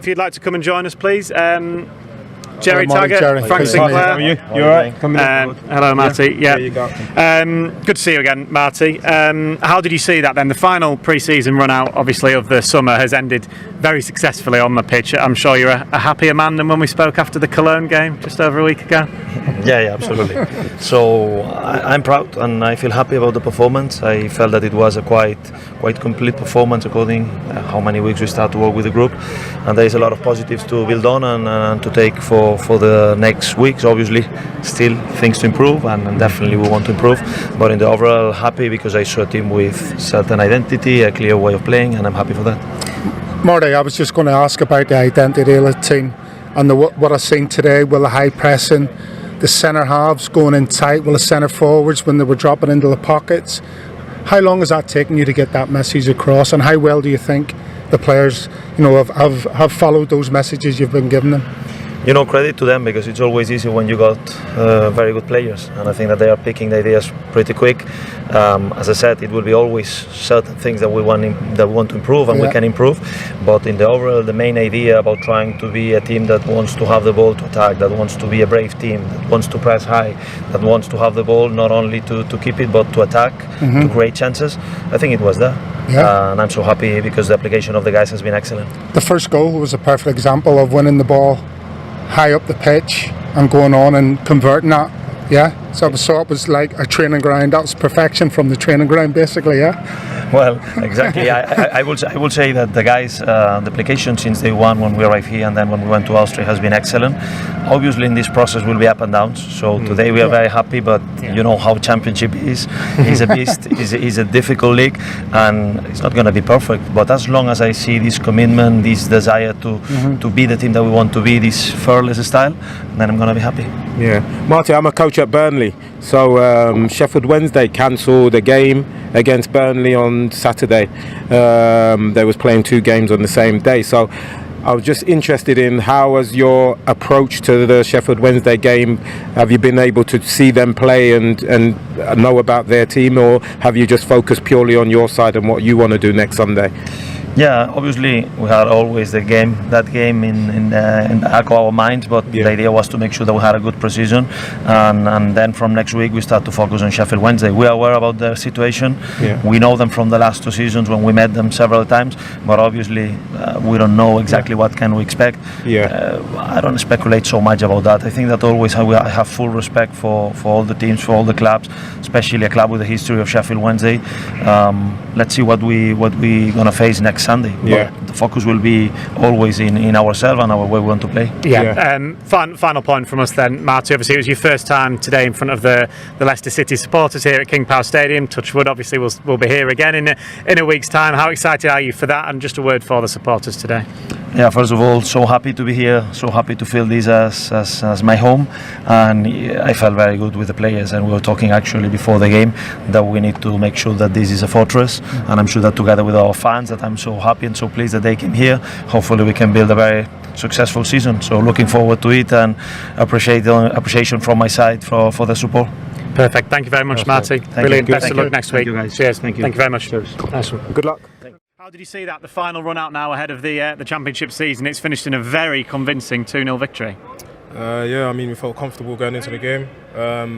if you'd like to come and join us, please. Jerry morning, Taggart, Jerry. Frank Sinclair. How are you? You all right? Hello, Marty. Yeah. There you go. Good to see you again, Marty. How did you see that then? The final pre-season run out, obviously, of the summer has ended very successfully on the pitch. I'm sure you're a happier man than when we spoke after the Cologne game just over a week ago. Yeah, absolutely. So I'm proud and I feel happy about the performance. I felt that it was a quite complete performance according how many weeks we start to work with the group, and there is a lot of positives to build on and to take for the next weeks. Obviously, still things to improve, and definitely we want to improve. But in the overall, happy because I saw a team with certain identity, a clear way of playing, and I'm happy for that. Marty, I was just going to ask about the identity of the team and what I've seen today. Will the high pressing, the centre halves going in tight, will the centre forwards when they were dropping into the pockets? How long has that taken you to get that message across, and how well do you think the players, have followed those messages you've been giving them? Credit to them, because it's always easy when you got very good players, and I think that they are picking the ideas pretty quick. As I said, it will be always certain things that we want to improve, and we can improve. But in the overall, the main idea about trying to be a team that wants to have the ball to attack, that wants to be a brave team, that wants to press high, that wants to have the ball not only to keep it but to attack, to create chances, I think it was there. Yeah. And I'm so happy because the application of the guys has been excellent. The first goal was a perfect example of winning the ball high up the pitch and going on and converting that. Yeah, so it was like a training ground. That was perfection from the training ground, basically. Yeah. Well, exactly. I will say that the guys, the application since day one when we arrived here and then when we went to Austria has been excellent. Obviously, in this process will be up and downs. So today we are very happy, but you know how championship is. It's a beast. It's a difficult league, and it's not going to be perfect. But as long as I see this commitment, this desire to be the team that we want to be, this fearless style, then I'm going to be happy. Yeah, Marty, I'm a coach at Burnley. So Sheffield Wednesday cancelled a game against Burnley on Saturday. They was playing two games on the same day. So I was just interested in how was your approach to the Sheffield Wednesday game? Have you been able to see them play and know about their team, or have you just focused purely on your side and what you want to do next Sunday? Yeah, obviously we had always that game in the back of our minds, but the idea was to make sure that we had a good precision, and then from next week we start to focus on Sheffield Wednesday. We are aware about their situation. We know them from the last two seasons when we met them several times, but obviously we don't know exactly what can we expect. I don't speculate so much about that. I think that always I have full respect for all the teams, for all the clubs, especially a club with a history of Sheffield Wednesday. Let's see what we gonna face next Sunday. But the focus will be always in ourselves and our way we want to play. Final point from us then, Marty. Obviously, it was your first time today in front of the Leicester City supporters here at King Power Stadium. Touchwood, obviously, we'll be here again in a week's time. How excited are you for that? And just a word for the supporters today. Yeah, first of all, so happy to be here, so happy to feel this as my home, and I felt very good with the players, and we were talking actually before the game that we need to make sure that this is a fortress, and I'm sure that together with our fans that I'm so happy and so pleased that they came here. Hopefully we can build a very successful season, so looking forward to it, and appreciation from my side for the support. Perfect, thank you very much, Marty. Brilliant, best of luck next week. Thank you, guys. Cheers. Thank you Very much. Cheers. Nice one. Good luck. How did you see that, the final run out now ahead of the championship season? It's finished in a very convincing 2-0 victory. We felt comfortable going into the game.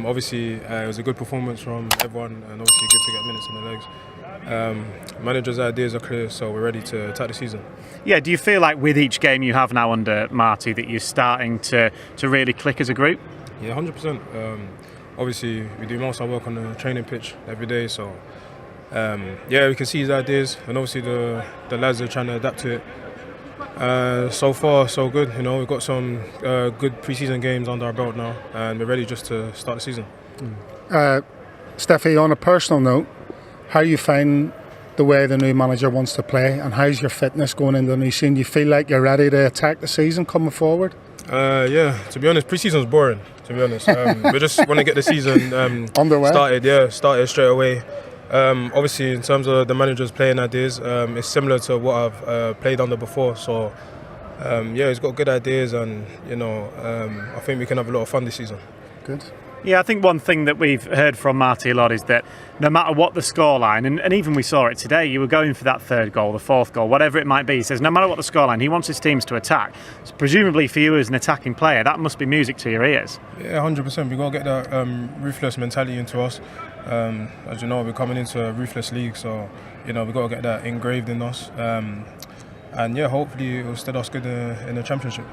Obviously, it was a good performance from everyone, and obviously good to get minutes in the legs. Manager's ideas are clear, so we're ready to attack the season. Yeah, do you feel like with each game you have now under Marty that you're starting to really click as a group? Yeah, 100%. Obviously, we do most of our work on the training pitch every day, so we can see his ideas, and obviously the lads are trying to adapt to it. So far, so good. We've got some good pre-season games under our belt now, and we're ready just to start the season. Steffi, on a personal note, how you find the way the new manager wants to play, and how's your fitness going into the new season? Do you feel like you're ready to attack the season coming forward? To be honest, pre-season's boring, to be honest. We just want to get the season underway. Started straight away. Obviously, in terms of the manager's playing ideas, it's similar to what I've played under before. So, he's got good ideas, and I think we can have a lot of fun this season. Good. Yeah, I think one thing that we've heard from Marty a lot is that no matter what the scoreline, and even we saw it today, you were going for that third goal, the fourth goal, whatever it might be. He says no matter what the scoreline, he wants his teams to attack. So presumably for you as an attacking player, that must be music to your ears. Yeah, 100%. We've got to get that ruthless mentality into us. As you know, we're coming into a ruthless league, so we've got to get that engraved in us. And yeah, hopefully it will stead us good in the championship.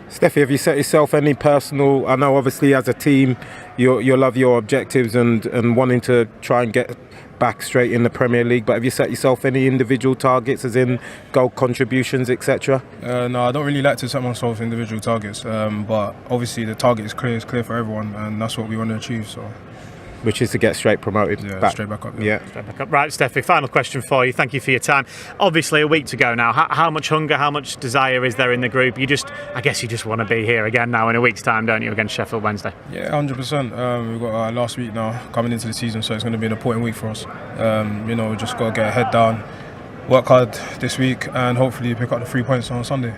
Steffi, have you set yourself any personal? I know obviously as a team you'll have your objectives and wanting to try and get back straight in the Premier League, but have you set yourself any individual targets, as in goal contributions, etc.? No, I don't really like to set myself individual targets, but obviously the target is clear for everyone, and that's what we want to achieve. So. Which is to get straight promoted. Yeah, straight back up. Yeah. Straight back up. Right, Steffi, final question for you. Thank you for your time. Obviously, a week to go now. How much hunger, how much desire is there in the group? I guess you just want to be here again now in a week's time, don't you, against Sheffield Wednesday? Yeah, 100%. We've got our last week now coming into the season, so it's going to be an important week for us. We just got to get our head down, work hard this week, and hopefully pick up the 3 points on Sunday.